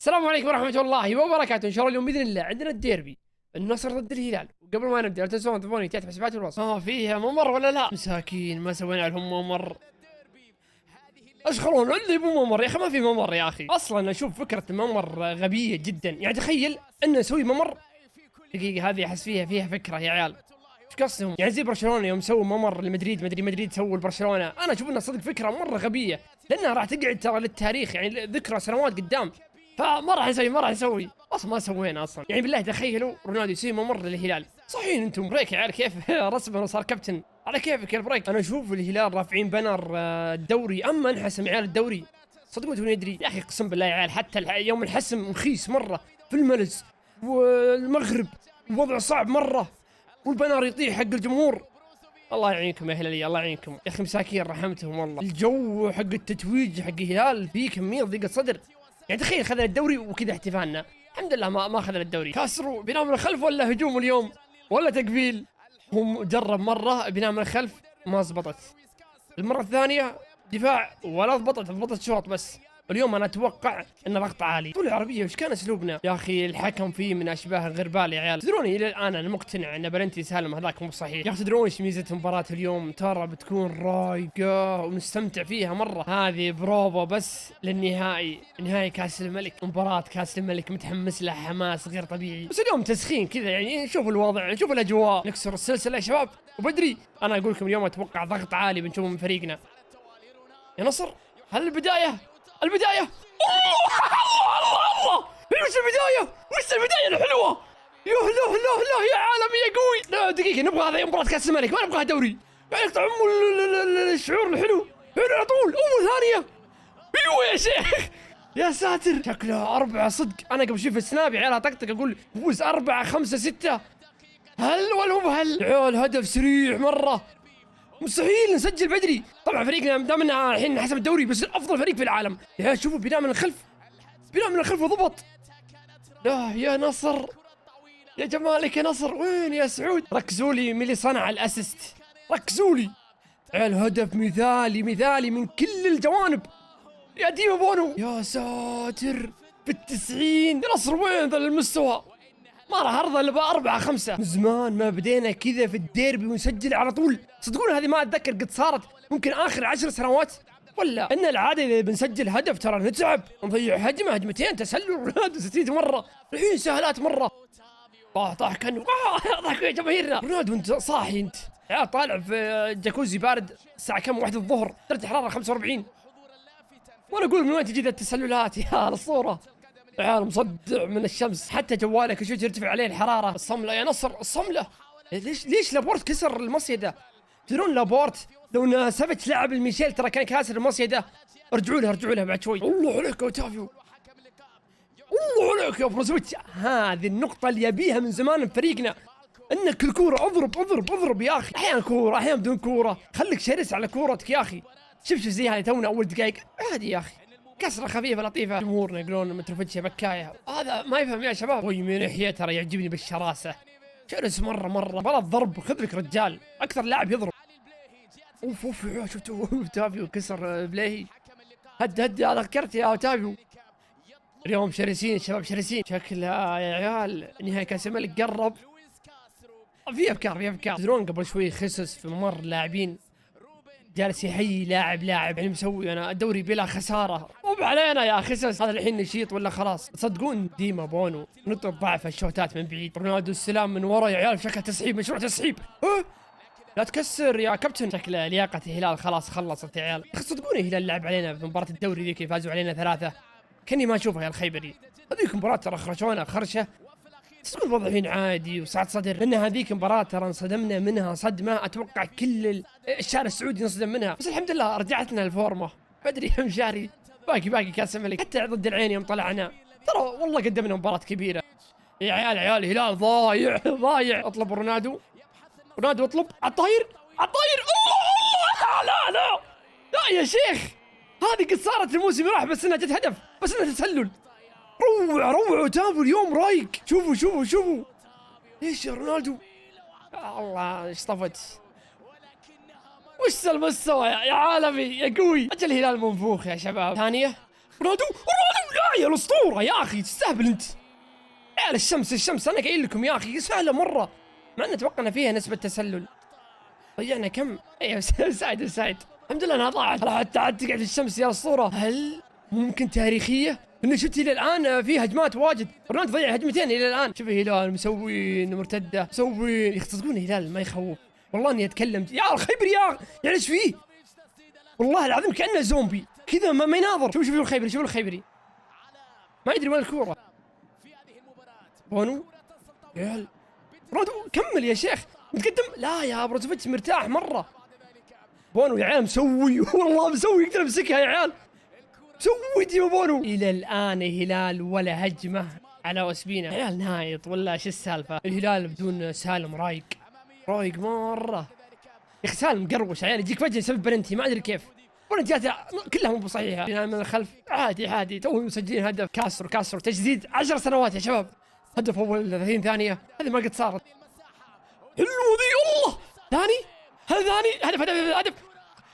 السلام عليكم ورحمة الله وبركاته. إن شاء الله اليوم بإذن الله عندنا الديربي، النصر ضد الهلال. وقبل ما نبدأ لا تنسون تضيفوني تحت حسابات الوصف. فيها ممر ولا لا؟ مساكين ما سوينا لهم ممر. اشخرون اللي مو ممر يا أخي، ما في ممر يا أخي. أصلا أشوف فكرة الممر غبية جدا، يعني تخيل أن نسوي ممر. دقيقة هذه أحس فيها فكرة يا عيال. ايش قصدهم؟ يعني زي برشلونة يوم سووا ممر لمدريد، مدريد سووا لبرشلونة. أنا أشوف إنها صدق فكرة مرة غبية، لأنها راح تقعد ترى للتاريخ، يعني ذكرى سنوات قدام. فما راح نسوي اصلا، ما سوينا اصلا. يعني بالله تخيلوا رونالدو يسوي ممر للهلال. صحيح انتم بريك يا عيال، كيف رسمه وصار كابتن على كيفك يا البريك. انا اشوف الهلال رافعين بنر الدوري، اما انحسم عيال الدوري صدقوا توني ادري يا اخي، قسم بالله يا عيال حتى يوم الحسم مخيس مره في الملز والمغرب، وضع صعب مره، والبنر يطيح حق الجمهور. الله يعينكم يا هلالي، الله يعينكم يا اخي، مساكين رحمتهم والله. الجو حق التتويج حق الهلال فيه كميه ضيقه صدر. يعني تخيل خذنا الدوري وكذا احتفالنا. الحمد لله ما اخذنا الدوري. كاسروا بناء من الخلف ولا هجوم اليوم ولا تقبيل؟ هم جرب مره بناء من الخلف ما زبطت، المره الثانيه دفاع ولا ضبطت شوط بس. اليوم انا اتوقع ان ضغط عالي. طول العربيه وش كان اسلوبنا يا اخي؟ الحكم فيه من اشباه الغربال يا عيال. تدروني الى الان انا مقتنع ان بلنتي سالم هذاك مو صحيح. يا اخي تدرون ايش ميزه مباراه اليوم؟ ترى بتكون رايقه ونستمتع فيها مره. هذه بروفا بس للنهائي، نهائي كاس الملك، مباراه كاس الملك متحمس لها حماس غير طبيعي. بس اليوم تسخين كذا، يعني نشوف الوضع، نشوف الاجواء، نكسر السلسله يا شباب وبدري. انا اقول لكم اليوم اتوقع ضغط عالي بنشوفه من فريقنا. يا نصر هل البدايه الله وش البدايه الحلوه؟ يا عالمي يا قوي. لا دقيقه، نبغى هذه مباراه كاس الملك، ما نبغاها دوري. يعني طعم الشعور الحلو على طول. ثانيه ايوه يا شيخ، يا ساتر. شكلها 4 صدق. انا قبل شوي في السناب يا عيال طقطق اقول فوز 4 5 6. هل ولا مو بهل؟ عيال هدف سريع مره، مستحيل نسجل بدري. طبعا فريقنا دام انها الحين حسب الدوري بس افضل فريق في العالم. يا شوفوا بناء من الخلف وضبط. لا يا نصر، يا جمالك يا نصر. وين يا سعود؟ ركزوا لي من اللي صنع الاسيست، ركزوا لي. هدف مثالي من كل الجوانب. يا ديما بونو، يا ساتر في 90. يا نصر وين ذا المستوى؟ ما راح ارضى الا ب4 5. من زمان ما بدينا كذا في الديربي ونسجل على طول. صدقون هذه ما اتذكر قد صارت، ممكن اخر 10 سنوات. ولا ان العاده اذا بنسجل هدف ترى نتعب، نضيع هجمتين تسلل 60 مره. الحين سهلات مره. طاح كانه ضحك يا جماهيرنا. رونالدو انت صاحي انت يا طالع في جاكوزي بارد الساعه كم؟ 1 الظهر، درجه حراره 45. وانا اقول من وين تجي ذا التسللات يا الصوره؟ عيال مصدع من الشمس، حتى جوالك شو ترتفع عليه الحراره. الصمله يا نصر، الصمله. ليش لابورت كسر المصيده؟ تدرون لابورت لو ناسبت لعب الميشيل ترى كان كاسر المصيده. ارجعوا لها بعد شوي. الله عليك يا اوتافيو، الله عليك يا بروزويتش. هذه النقطه اللي يبيها من زمان فريقنا، انك الكوره اضرب يا اخي. احيانا كوره احيانا بدون كوره، خليك شرس على كورتك يا اخي. شوف زي هذه تونا اول دقائق عادي يا اخي، كسرة خفيفة لطيفة. جمهورنا يقولون متروفيتش بكاية، هذا ما يفهم يا شباب. ويمين يحيى ترى يعجبني بالشراسة، شرس مرة بلا ضرب. خذ لك رجال أكثر لاعب يضرب. اوف شفتوا اوتافيو كسر بلاهي. هد هذا ذكرت يا اوتافيو. اليوم شرسين الشباب، شرسين. شكلها يا عيال نهاية كاس الملك قرب. في افكار. تدرون قبل شوي خسس في ممر لاعبين جالس يحيي لاعب يعني مسوي انا الدوري بلا خساره. مو علينا يا خسس، هذا الحين نشيط ولا خلاص؟ تصدقون ديما بونو نقطه ضعف الشوتات من بعيد. رونالدو السلام من ورا يا عيال، شكله تسحيب، مشروع تسحيب. لا تكسر يا كابتن. شكله لياقه الهلال خلاص خلصت يا عيال. صدقوني الهلال لعب علينا في مباراه الدوري ذيك، فازوا علينا 3. كاني ما اشوفها يا الخيبري. هذيك مباراه ترى خرجونا خرشه. تقول وضعين عادي وسعة صدر، لأن هذيك مباراة ترى انصدمنا منها صدمة أتوقع كل الشارع السعودي ينصدم منها. بس الحمد لله رجعتنا الفورمة بدري يا مشاري. باقي كاس الملك. حتى ضد العين يوم طلعنا ترى والله قدمنا مباراة كبيرة يا عيال. الهلال ضايع. اطلب رونالدو اطلب الطاير. الله لا يا شيخ، هذه قد صارت الموسم راح، بس انها جت هدف، بس انها تسلل. روعوا تابوا اليوم رايق. شوفوا ايش يا رونالدو. الله ايش طفت، وش المستوى يا عالمي يا قوي. اجل الهلال منفوخ يا شباب. ثانية رونالدو يا الاسطوره يا اخي تستهبل انت. يا الشمس انا قايل لكم يا اخي سهله مره، مع ان توقعنا فيها نسبه تسلل. ضيعنا كم؟ ايوه سعيد الحمد لله انها ضاعت. حتى عاد تقعد في الشمس يا اسطوره. هل ممكن تاريخيه؟ انه شفت الى الان في هجمات واجد، رونالدو ضيع هجمتين الى الان. شوف الهلال مسوين مرتده مسوين. يا اخي تصدقون الهلال ما يخوف والله اني اتكلم. يا الخيبري يا يعني ايش فيه؟ والله العظيم كانه زومبي كذا ما يناظر. شوف الخيبري ما يدري وين الكوره. بونو يا هل رونالدو كمل يا شيخ متقدم. لا يا بروزوفيتش مرتاح مره. بونو يا عيال مسوي والله مسوي يقدر يمسكها يا عيال. مسوي ديما بونو. الى الان الهلال ولا هجمه على وسبينا. عيال نايط ولا شو السالفه؟ الهلال بدون سالم رايق مره. يا اخي سالم قروش عيال يجيك فجاه يسبب بلنتي ما ادري كيف. بلنتيات كلها مو صحيحه. من الخلف عادي تو مسجلين هدف. كاسرو تجديد 10 سنوات يا شباب. هدف اول 30 ثانيه هذه ما قد صارت. حلوه ذي الله. ثاني هدف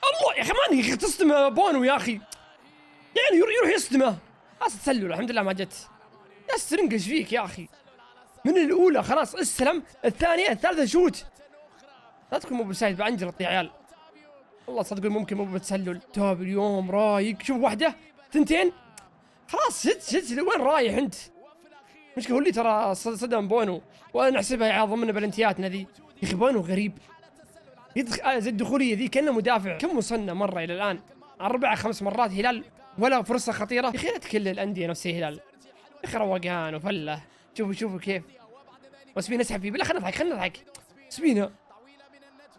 الله يا اخي ماني تصدم بونو يا اخي يعني يروح يصدمه. تسلل الحمد لله ما جت. يا السرنج ايش فيك يا اخي؟ من الاولى خلاص استلم، الثانيه الثالثه شوت. لا تكون مو بسايد بانجلط يا عيال. والله صدقوا ممكن مو بتسلل. توب اليوم رايق. شوف واحده ثنتين خلاص. شت وين رايح انت؟ مشكلة هو اللي ترى صدم بونو ولا نحسبها يا ضمن بلنتياتنا ذي. يا اخي بونو غريب زي الدخوليه ذي كانه مدافع. كم وصلنا مره الى الان؟ 4-5 مرات هلال ولا فرصه خطيره. يا اخي لا كل الانديه نفس الهلال. يا اخي روقان وفله. شوفوا كيف وسبينا نسحب فيه. بالله خلنا نضحك سبينا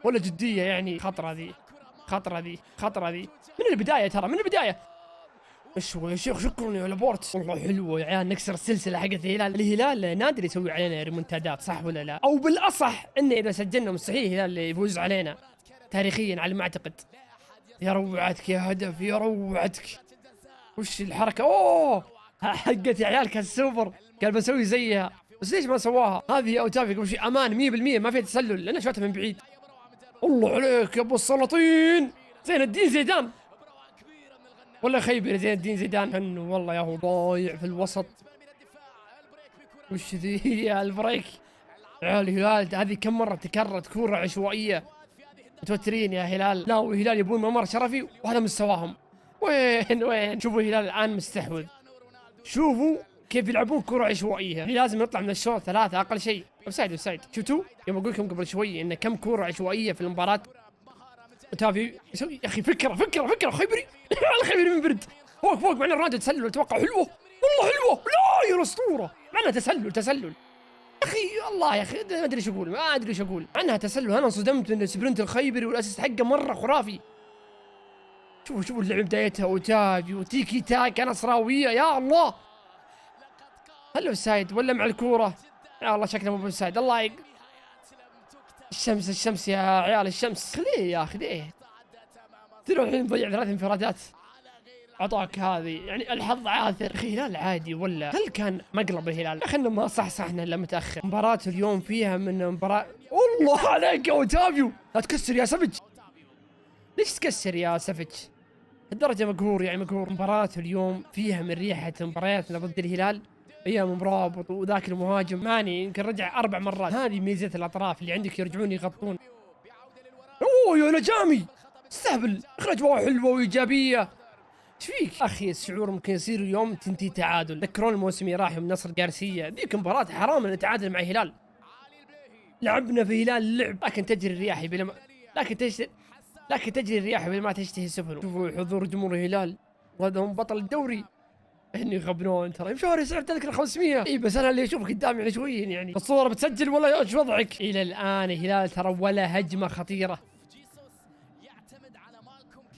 ولا جديه يعني. خطره ذي من البدايه ترى من البدايه. ايش هو يا شيخ؟ شكرا يا لابورت والله حلوه يا عيال. نكسر السلسله حقت الهلال نادر يسوي علينا ريمونتادات صح ولا لا؟ او بالاصح انه اذا سجلنا مستحيل الهلال يفوز علينا تاريخيا على ما اعتقد. يا روعتك يا هدف يا روعتك. وش الحركه؟ اوه حقت يا عيال كالسوبر. قال بسوي زيها بس ليش ما سواها؟ هذه اوتافي قبل شيء امان 100% ما فيها تسلل لانه شوتها من بعيد. الله عليك يا ابو السلاطين. زين الدين زيدان ولا خيبر زين الدين زيدان. انه والله يا هو ضايع في الوسط. وش ذي يا البريك؟ عيال الهلال هذه كم مره تكررت كوره عشوائيه. متوترين يا هلال. لا والهلال يبون ممر شرفي وهذا مستواهم. وين شوفوا الهلال الان مستحوذ. شوفوا كيف يلعبون كرة عشوائية. لازم نطلع من الشوط 3 اقل شيء. اوفسايد شفتوا يوم اقول لكم قبل شوي ان كم كرة عشوائية في المباراة. اوتافي يسوي يا اخي فكرة خيبري. الخيبري من برد فوق مع ان رونالدو تسلل اتوقع حلوة والله حلوة. لا يا الاسطورة مع انها تسلل يا اخي. الله يا اخي ما ادري ايش اقول مع انها تسلل. انا انصدمت من سبرنت الخيبري والاسيست حقه مرة خرافي. شوفوا اللعب بدايتها اوتافي وتيكي تاكا نصراوية يا الله. هل اوفسايد ولا مع الكورة؟ يا الله شكله مو اوفسايد. الله الشمس يا عيال الشمس. خليه يا اخي ليه تروح الحين نضيع 3 انفرادات اعطاك هذه يعني الحظ عاثر. الهلال عادي ولا هل كان مقلب الهلال؟ خلنا ما صحنا الا متاخر. مباراة اليوم فيها من مباراة. الله عليك يا اوتافيو لا تكسر يا سفج. ليش تكسر يا سفج؟ الدرجة مقهور مباراة اليوم فيها من ريحة مبارياتنا ضد الهلال. ايام مرابط وذاك المهاجم ماني يمكن رجع 4 مرات. هذه ميزة الاطراف اللي عندك يرجعون يغطون. اوه يا نجامي استهبل. اجواء حلوة وايجابية. ايش فيك؟ اخي الشعور ممكن يصير اليوم تنتهي تعادل. تذكرون الموسم اللي راح يوم نصر قارسية ذيك مباراة حرام ان نتعادل مع الهلال. لعبنا في هلال اللعب لكن تجري الرياح بلا لكن تجري الرياح بلا ما تشتهي السفن. شوفوا حضور جمهور الهلال وهذا هم بطل الدوري. اني غبنون ترى مشواري سعر تذكر 500. اي بس انا اللي اشوف قدامي يعني شويين يعني الصورة بتسجل ولا ايش وضعك؟ الى الان الهلال ترى ولا هجمة خطيرة.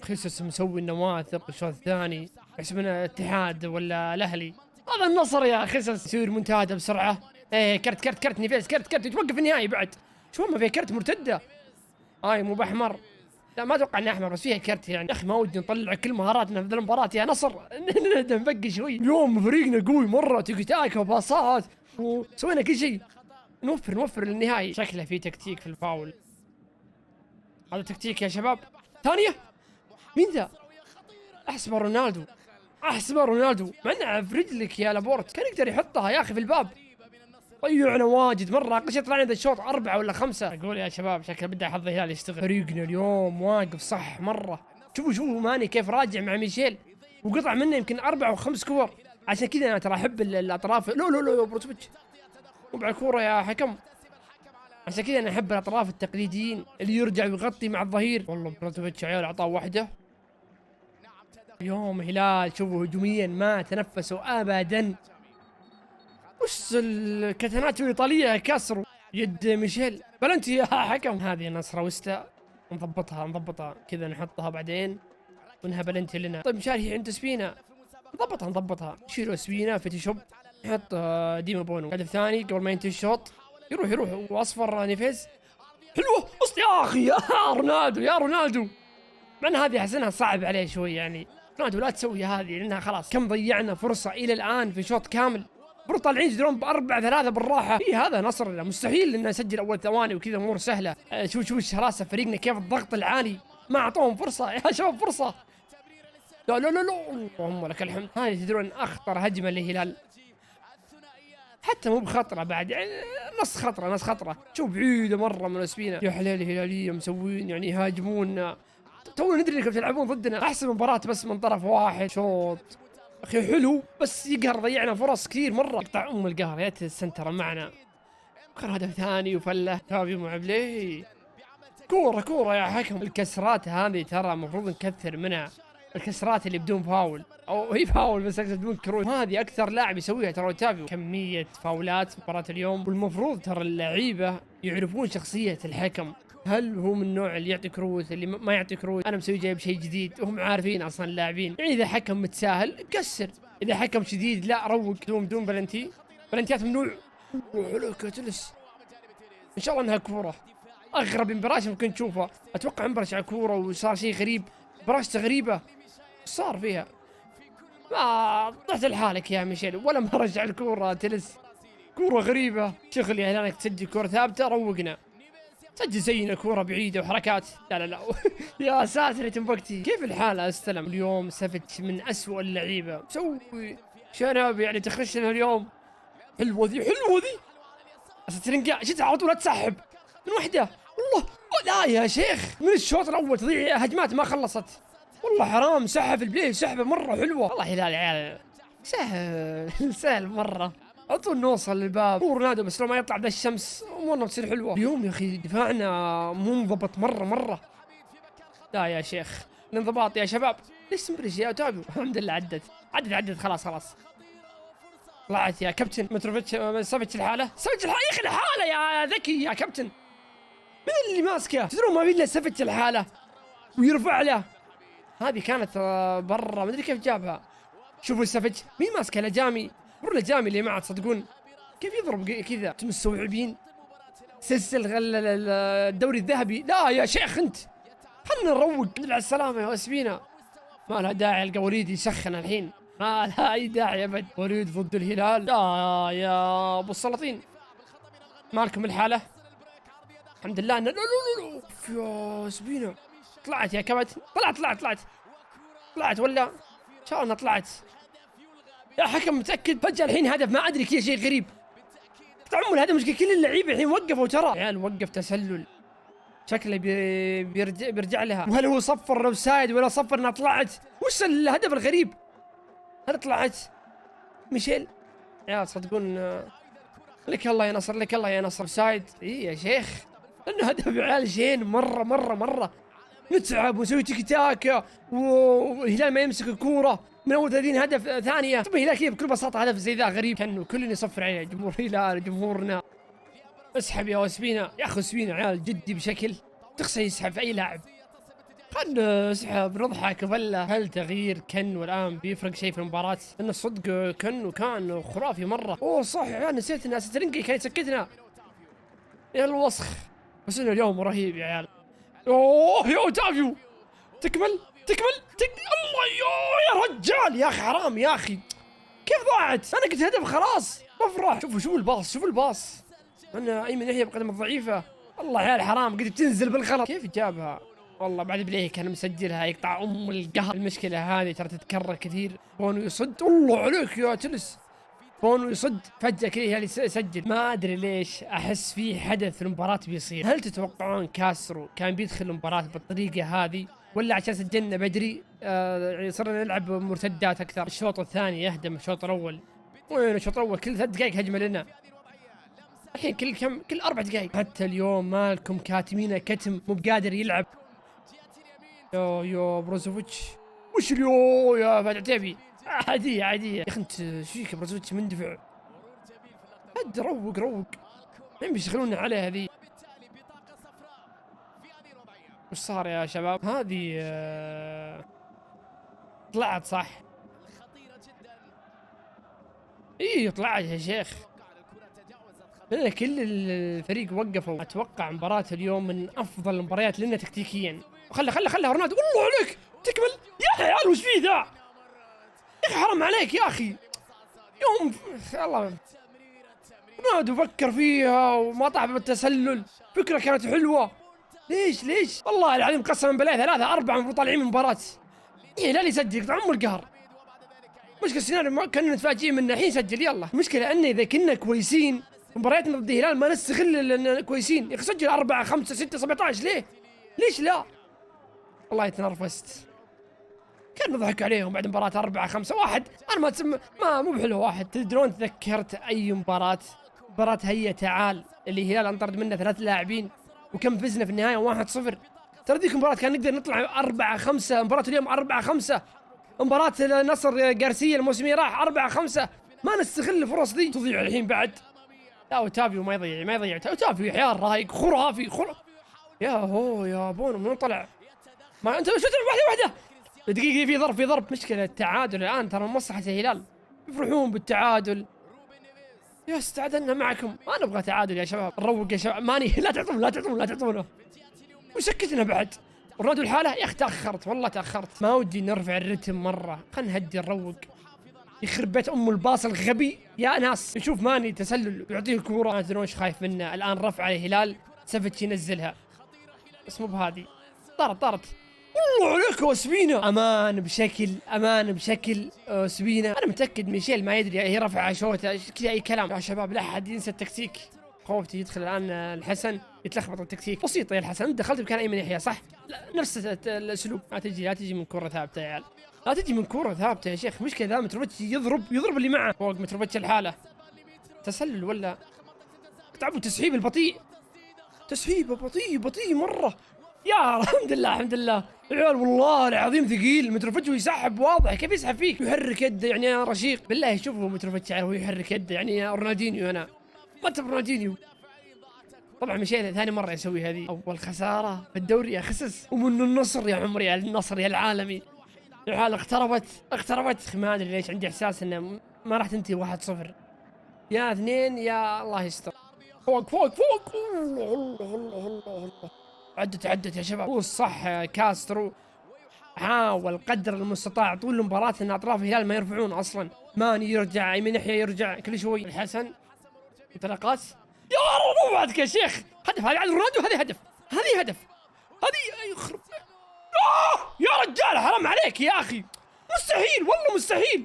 خيسوس مسوي النواثق الشوط الثاني يحسبنا اتحاد ولا الاهلي. هذا النصر يا خيسوس يصير منتدى بسرعة. ايه كرت نيفيز كرت يتوقف النهائي بعد. شو ما فيها كرت مرتدة. مو باحمر. لا ما اتوقع انه احمر بس فيها كرت يعني. يا اخي ما ودي نطلع كل مهاراتنا في ذا المباراة يا نصر. نبقي شوي. اليوم فريقنا قوي مرة تيكي تاكا وباصات وسوينا كل شيء. نوفر للنهائي. شكله في تكتيك في الفاول. هذا تكتيك يا شباب. ثانية مين ذا؟ احسب رونالدو احسبه رونالدو، منع في رجلك يا لابورت، كان يقدر يحطها يا اخي في الباب. ضيعنا واجد مره، اقل شيء طلعنا ذا الشوط 4 ولا 5. اقول يا شباب شكله بدا حظ الهلال يشتغل، فريقنا اليوم واقف صح مره. شوفوا ماني كيف راجع مع ميشيل، وقطع منه يمكن 4 أو 5 كور. عشان كذا انا ترى احب الاطراف. لا بروتوفيتش وبع الكوره يا حكم. عشان كذا انا احب الاطراف التقليديين اللي يرجع ويغطي مع الظهير. والله بروتوفيتش عيال اعطاه واحده. اليوم هلال شوفوا هجوميا ما تنفسوا ابدا. وش الكتنات الايطاليه كسروا يد ميشيل. بلنتي يا حكم. هذه نصره وستا، نضبطها كذا، نحطها بعدين وانها بلنتي لنا. طيب مشاري عند سبينا، نضبطها شيلوا سبينا فيتيشوب، نحط ديما بونو. هدف ثاني قبل ما ينتهي الشوط. يروح واصفر نيفيز. حلوه يا اخي يا رونالدو. مع ان هذه احسنها صعب عليه شوي يعني. رونالدو لا تسوي هذه لانها خلاص كم ضيعنا فرصه الى الان في شوط كامل. المفروض طالعين يجدرون ب4-3 بالراحه. هذا نصر مستحيل انه نسجل اول ثواني وكذا امور سهله. شوف الشراسه فريقنا كيف الضغط العالي، ما اعطوهم فرصه يا شباب فرصه. لا اللهم لك الحمد. هذه تدرون اخطر هجمه للهلال، حتى مو بخطره بعد يعني نص خطره. شوف بعيده مره من اسبينا. يا حليل الهلاليه مسوين يعني يهاجموننا. تونا ندري انكم تلعبون ضدنا. احسن مباراه بس من طرف واحد. شوط اخي حلو بس يقهر، ضيعنا فرص كثير مره. يقطع القهر يا السنتر معنا. بكره هدف ثاني وفله تابي معبلي. كوره يا حكم. الكسرات هذه ترى المفروض نكثر منها، الكسرات اللي بدون فاول او هي فاول بس بدون كروت. هذه اكثر لاعب يسويها ترى تابيو. كميه فاولات في مباراه اليوم. والمفروض ترى اللعيبه يعرفون شخصيه الحكم، هل هو من النوع اللي يعطي كروت اللي ما يعطي كروت. انا مسوي جايب شيء جديد وهم عارفين اصلا اللاعبين. يعني اذا حكم متساهل كسر، اذا حكم شديد لا روق. بدون بلنتيات ممنوع. حلو كاتلس. ان شاء الله انها كوره. اغرب مباراة ممكن تشوفها. اتوقع مباراة على كوره وصار شيء غريب، مباراة غريبه صار فيها. ما طلعت لحالك يا ميشيل ولا ما رجع الكوره تلس. كوره غريبه. شغل يا هلالك تسجل كوره ثابته روقنا. سجل زينا كوره بعيده وحركات. لا يا ساتر يا تنبكتي. كيف الحاله استلم اليوم سفت من اسوأ اللعيبه. سوي شنب يعني تخرجنا اليوم. حلوه ذي سترنقا شد على طول تسحب من وحده. والله لا يا شيخ من الشوط الاول تضيع هجمات ما خلصت. والله حرام. سحب البلاي سحبه مره حلوه. والله هلال يا عيال سهل مره. على طول نوصل للباب. هو رونالدو بس لو ما يطلع ذا الشمس امورنا بتصير حلوه. اليوم يا اخي دفاعنا مو منضبط مره. لا يا شيخ الانضباط يا شباب. ليش سمبريش يا تابو. الحمد لله عدت خلاص. طلعت يا كابتن. متروفيتش سفج الحاله يا اخي. الحاله يا ذكي يا كابتن. من اللي ماسكه؟ تدرون ما في الا سفج الحاله ويرفع له. هذه كانت برا ما ادري كيف جابها. شوفوا السفج مين ماسكه؟ لجامي اللي معه تصدقون كيف يضرب كذا. انتم مستوعبين سلسل الدوري الذهبي. لا يا شيخ انت خلنا نروق. على السلامه يا اسبينا. ما لها داعي القى وليد يسخن الحين، ما لها اي داعي ابد. وليد ضد الهلال. لا يا ابو السلاطين مالكم الحاله. الحمد لله لا يا اسبينا. طلعت يا كبت. طلعت ولا ان شاء الله طلعت يا حكم. متاكد فجاه الحين هدف ما ادري كذا شيء غريب. طبعا الهدف مشكله كل اللعيبه الحين وقفوا ترى. عيال وقف تسلل شكله بيرجع لها. وهل هو صفر لو سايد ولا صفر انها طلعت؟ وش الهدف الغريب؟ هل طلعت ميشيل؟ يا صدقون لك الله يا نصر سايد. يا شيخ انه هدف عيال شين مره نتعب ونسوي تيكي تاكا والهلال ما يمسك الكوره من اول 30 هدف ثانيه. طب الهلال كذا بكل بساطه هدف زي ذا غريب. كانه كلنا يصفر عليه جمهور الهلال جمهورنا. اسحب يا اسبينا يا اخي. اسبينا عيال جدي بشكل تقصى يسحب في اي لاعب. خلنا نسحب نضحك ولا. هل تغيير كن والان بيفرق شيء في المباراه؟ انه صدق كان خرافي مره. اوه صح يا عيال نسيت ان سترينجي كان يسكتنا. يا الوسخ بس انه اليوم رهيب يا عيال. اوه يا اوتافيو تكمل الله يا رجال يا اخي حرام يا اخي كيف ضاعت. انا قلت هدف خلاص بفرح. شوفوا الباص انا اي من ناحيه بقدم الضعيفه. الله يا عيال حرام قد تنزل بالغلط. كيف جابها والله بعد بليه كان مسجلها يقطع القهر. المشكلة هذه ترى تتكرر كثير. بونو يصد، الله عليك يا تلس. بونو يصد فجأة كذا اللي يسجل. ما أدري ليش أحس في حدث في المباراة بيصير. هل تتوقعون كاسترو كان بيدخل المباراة بالطريقة هذه، ولا عشان سجلنا بدري صرنا نلعب مرتدات أكثر؟ الشوط الثاني يهدم الشوط الأول. وين الشوط الأول كل 3 دقائق هجمة لنا، الحين كل 4 دقائق. حتى اليوم مالكم كاتمينه كتم، مو بقادر يلعب. يو بروزوفيتش، وش اليو يا فتح تبي؟ عادية عادية يا اخي. انت شيك بروزوفيتش مندفع. هد روق مين بيشغلونا عليه هذه؟ وش صار يا شباب؟ هذه طلعت صح؟ ايه طلعت يا شيخ. كل الفريق وقفوا. اتوقع مباراة اليوم من افضل المباريات لنا تكتيكيا. خلها رونالدو، الله عليك تكمل يا عيال. وش فيه ذا يا اخي؟ حرام عليك يا اخي. يوم الله رونالدو فكر فيها وما طاح بالتسلل. فكرة كانت حلوة. ليش والله العظيم قسما بالله 3 4 المفروض طالعين من المباراة. إيه لا يسجل يقطع القهر. مشكلة السيناريو كنا متفاجئين منه. الحين سجل يلا. المشكلة انه اذا كنا كويسين مبارياتنا ضد الهلال ما نستغل اننا كويسين. يا اخي سجل 4 5 6 17 ليه؟ ليش لا؟ والله تنرفزت. كان نضحك عليهم بعد مباراة 4 5 1. انا ما مو بحلو 1. تدرون تذكرت اي مباراة هيا تعال اللي الهلال انطرد منه 3 لاعبين وكم فزنا في النهاية 1-0. ترى ذيك المباراة كان نقدر نطلع 4 5. مباراة اليوم 4 5. مباراة النصر غارسيا الموسمية راح 4 5. ما نستغل الفرص دي تضيع الحين بعد. لا وتافيو ما يضيع تافيو عيال رايق خرافي يا هو يا بونو من طلع. ما انت شو واحدة دقيقة في ضرب. مشكلة التعادل الان ترى مصلحة الهلال. يفرحون بالتعادل. يا استعدنا معكم. ما نبغى تعادل يا شباب. نروق يا شباب. ماني لا تعطونه وسكتنا بعد. رونالدو الحالة يا اخي تأخرت والله تأخرت. ما ودي نرفع الرتم مرة. خلنا نهدي نروق. يخرب بيت الباص الغبي يا ناس. يشوف ماني تسلل ويعطيه الكورة. ما تدرون ايش خايف منه الان. رفع على الهلال سفتش ينزلها بس مو بهذه. طارت والله عليك اوسبينا. امان بشكل اوسبينا. انا متاكد ميشيل ما يدري هي رفع شوته كذا اي كلام. يا شباب لا احد ينسى التكتيك. خوفتي يدخل الان الحسن يتلخبط التكتيك. بسيطه يا الحسن. انت دخلت بكان ايمن يحيى صح؟ لا نفس الاسلوب. لا تجي من كره ثابته يا عيال. لا تجي من كره ثابته يا شيخ. مشكله ذا متروفيتش يضرب اللي معه فوق متروفيتش الحاله. تسلل ولا تعبوا تسحيب البطيء. تسحيبه بطيء مره. يا الحمد لله عيال والله العظيم ثقيل. متروفيتش يسحب واضح. كيف يسحب فيك؟ يحرك يده يعني يا رشيق بالله. شوفوا متروفيتش وهو يحرك يده يعني يا رونالدينيو. انا ما انت رونالدينيو. طبعا مشينا ثاني مرة يسوي هذه. اول خسارة في الدوري يا خسس. ومن النصر يا عمري النصر يا العالمي. الحال اقتربت. ما ادري ليش عندي احساس انه ما راح تنتهي 1-0 يا 2 يا الله يستر. فوق الله. عدت يا شباب. هو الصح كاسترو حاول قدر المستطاع طول المباراة ان اطراف الهلال ما يرفعون اصلا. ماني يرجع ايمن يحيى يرجع كل شوي. الحسن انطلاقات يا روعتك يا شيخ. هدف هذه على رونالدو. هذه هدف هذه يخرب. يا رجال حرام عليك يا اخي. مستحيل والله مستحيل.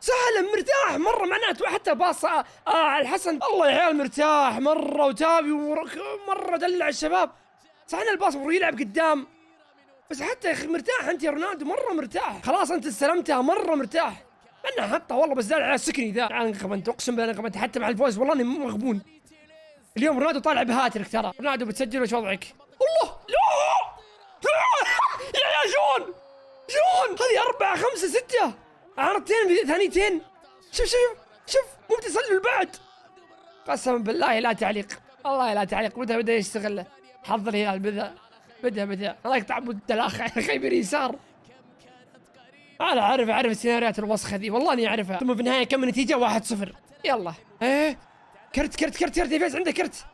سهل مرتاح مرة معناته. حتى باص الحسن الله يا عيال مرتاح مرة. وتابي مرة دلع الشباب. صحنا الباص يلعب قدام بس حتى يا اخي مرتاح انت يا رونالدو مرة مرتاح. خلاص انت استلمتها مرة مرتاح. انا حتى والله بس دال على السكني ذا. انا انغبنت اقسم بالله انغبنت. حتى مع الفوز والله اني مغبون. اليوم رونالدو طالع بهاتريك. ترى رونالدو بتسجل وش وضعك؟ الله لا يا جون هذه 4 5 6 عرضتين ثانيتين. شوف مو بتسلل بعد. قسما بالله لا تعليق. والله لا تعليق. بدا يستغله. حظ الهلال بدا الله يقطع مدة الاخ خيبر يسار. انا اعرف السيناريوهات الوسخه ذي والله اني اعرفها. ثم في النهايه كم النتيجه 1-0. يلا ايه كرت يا فيز عندك كرت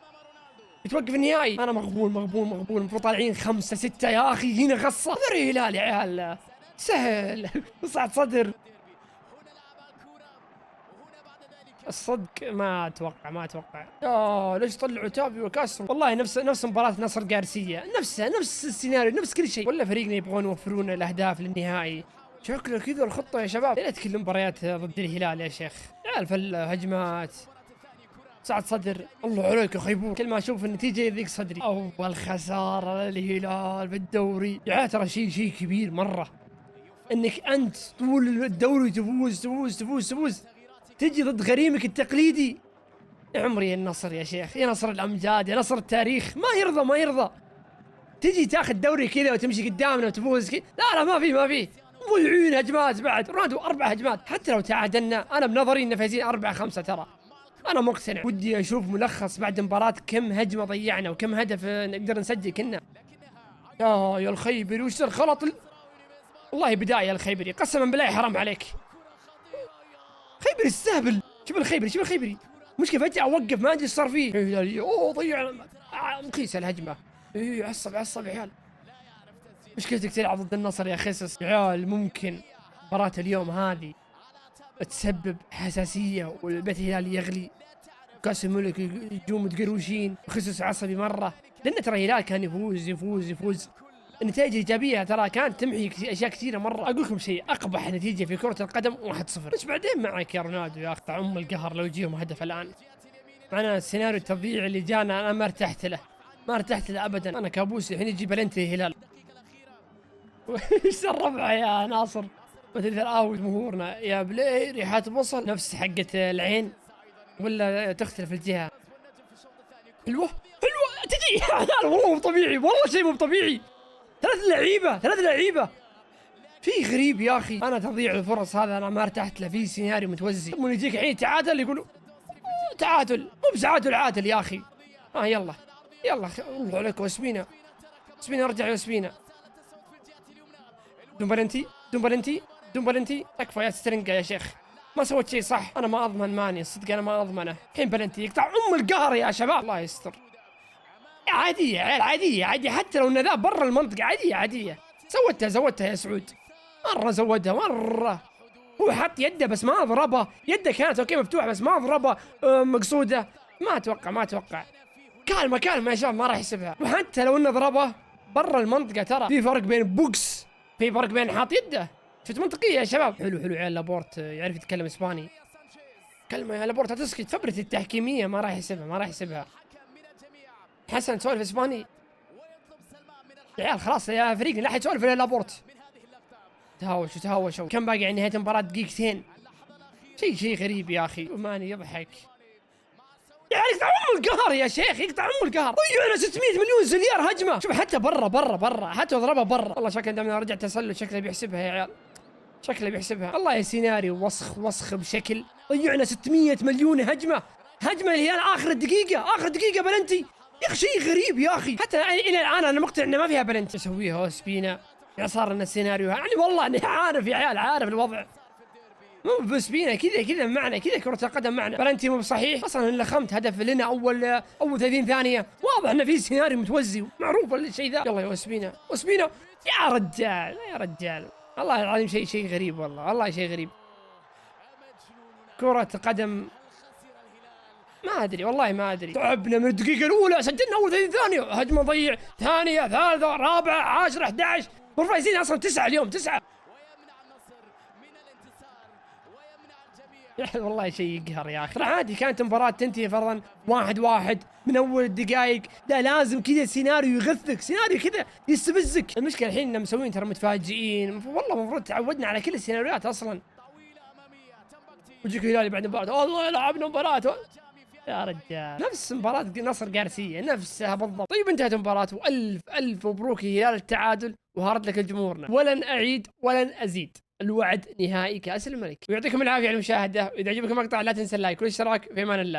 يتوقف النهائي. انا مغبون. المفروض طالعين 5 6 يا اخي. هنا غصه. ذري الهلال يا عيال سهل. صعد صدر. الصدق ما اتوقع ليش طلعوا تابي وكاسترو؟ والله نفس مباراة نصر قارسية، نفس السيناريو، نفس كل شيء. ولا فريقنا يبغون يوفرون الاهداف للنهائي. شكله كذا الخطة يا شباب. ليت كل المباريات ضد الهلال يا شيخ. يا الفل هجمات سعد صدر. الله عليك يا خيبون، كل ما اشوف النتيجة يضيق صدري. اول خسارة للهلال بالدوري. يا ترى شيء كبير مرة انك انت طول الدوري تفوز تجي ضد غريمك التقليدي. يا عمري يا النصر يا شيخ، يا نصر الامجاد، يا نصر التاريخ، ما يرضى تجي تاخذ دوري كذا وتمشي قدامنا وتفوز كذا. لا ما في مضيعين هجمات بعد. رونالدو 4 هجمات. حتى لو تعادلنا انا بنظري ان فايزين 4-5 ترى. انا مقتنع. ودي اشوف ملخص بعد مباراة كم هجمة ضيعنا وكم هدف نقدر نسجل كنا. يا الخيبري وش الخلط والله بداية الخيبري قسما بالله حرام عليك. خيبري السهبل. شوف الخيبري مشكلة فجأة اوقف ما ادري ايش صار فيه. اوه ضيع مخيسة الهجمة. عصب يا عيال. مشكلتك تلعب ضد النصر يا خسس يا عيال. ممكن مباراة اليوم هذه تسبب حساسية والبيت الهلالي يغلي. كاس الملك يجوا متقروشين وخسس عصبي مرة. لأن ترى الهلال كان يفوز. النتائج الإيجابية ترى كانت تمحي أشياء كثيرة مرة. أقول لكم شيء، أقبح نتيجة في كرة القدم 1-0. بس بعدين معك يا رونالدو يا أخطأ القهر لو يجيهم هدف الآن. معنا السيناريو التضييع اللي جانا أنا ما ارتحت له أبدا. أنا كابوسي الحين يجي بلنتي الهلال. ايش الربع يا ناصر؟ مثل جمهورنا يا بلاي ريحات بصل نفس حقة العين ولا تختلف الجهة؟ حلوة تجي والله مو طبيعي، والله شيء مو طبيعي. 3 لعيبة في غريب يا اخي. انا تضييع الفرص هذا انا ما ارتحت له. في سيناريو متوزي من يجيك الحين تعادل يقولوا تعادل، مو بتعادل عادل يا اخي. يلا الله عليك واسبينا ارجع يا اسبينا. دومبلنتي تكفى يا سترنجا يا شيخ. ما سويت شيء صح. انا ما اضمن ماني الصدق، انا ما اضمنه. الحين بلنتي يقطع القهر يا شباب. الله يستر. عادية يا عيال عادية حتى لو ان ذا برا المنطقة. عادية زودتها يا سعود. مرة زودها مرة. هو حط يده بس ما ضربها. يده كانت اوكي مفتوحة بس ما ضربها مقصودة. ما اتوقع. كالمة يا شباب ما راح يحسبها. وحتى لو انه ضربها برا المنطقة ترى في فرق بين بوكس، في فرق بين حاط يده. شفت منطقية يا شباب. حلو عيال لابورت يعرف يتكلم اسباني. كلمة يا لابورت تسكت. فبرة التحكيمية ما راح يحسبها. حسن تسولف اسباني يا عيال. خلاص يا فريقنا لا حد يسولف الا لابورت. تهاوشوا. كم باقي عن نهاية المباراة؟ دقيقتين. شيء غريب يا اخي. ماني يضحك يعني. يقطع القهر يا شيخ. ضيعنا 600 مليون زليار هجمة. شوف حتى برا حتى ضربها برا. والله شكله دامنا رجع تسلل شكله بيحسبها يا عيال. الله يا سيناريو وسخ بشكل. ضيعنا 600 مليون هجمة الهلال آخر دقيقة بلنتي يا اخي. شيء غريب يا اخي. حتى الى الان انا مقتنع انه ما فيها بلنتي. يسويها سبينا. يا صار لنا السيناريو يعني. والله اني عارف يا عيال، عارف الوضع. مو بس بينا كذا معنا كذا كرة القدم معنا. بلنتي مو بصحيح اصلا. اللي خمت هدف لنا اول 30 ثانية. واضح انه في سيناريو متوزي معروف الشيء ذا. يلا يا وسبينا يا رجال. والله العظيم شيء غريب. والله شيء غريب. كرة قدم والله ما ادري. تعبنا من الدقيقة الأولى. سجلنا أول 30 ثانية هجمة ضيع، ثانية، ثالثة، رابعة، 10، 11. والفايزين أصلا 9 اليوم. 9. والله شيء يقهر يا أخي. عادي كانت مباراة تنتهي فرضا 1-1 من أول الدقائق. لا لازم كذا سيناريو يغثك، سيناريو كذا يستفزك. المشكلة الحين إننا مسوين ترى متفاجئين. والله المفروض تعودنا على كل السيناريوهات أصلا. ويجيك الهلال بعد مباراة والله لعبنا مباراة يا رجال. نفس مباراة نصر قارسية نفسها بالضبط. طيب انتهت المباراة ألف مبروك الهلال التعادل وهارد لك الجمهورنا. ولن أعيد ولن أزيد. الوعد نهائي كأس الملك. ويعطيكم العافية على المشاهدة. إذا عجبكم المقطع لا تنسى اللايك والاشتراك. في أمان الله.